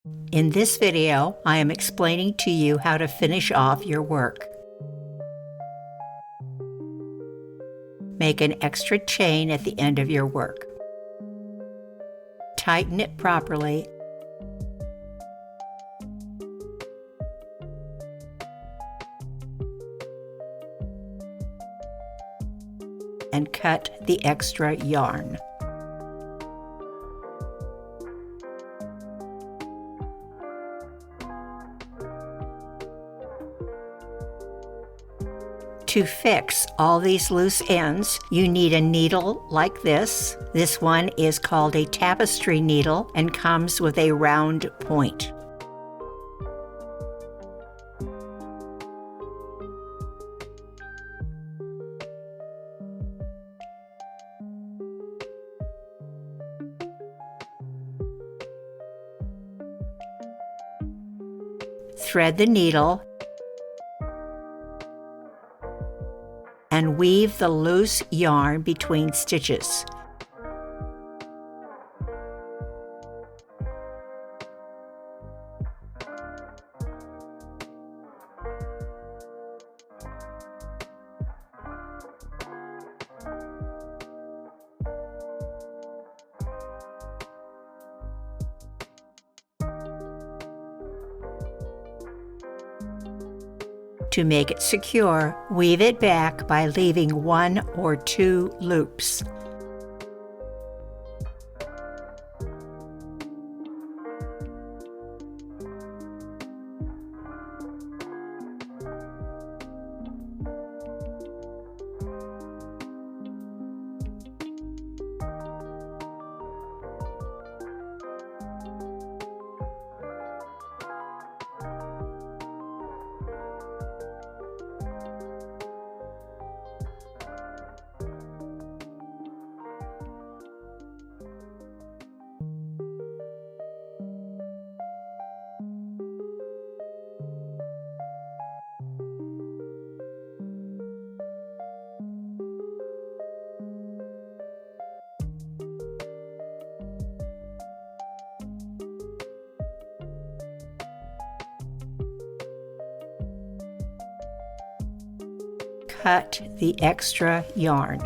In this video, I am explaining to you how to finish off your work. Make an extra chain at the end of your work. Tighten it properly and cut the extra yarn. To fix all these loose ends, you need a needle like this. This one is called a tapestry needle and comes with a round point. Thread the needle and weave the loose yarn between stitches. To make it secure, weave it back by leaving 1 or 2 loops. Cut the extra yarn.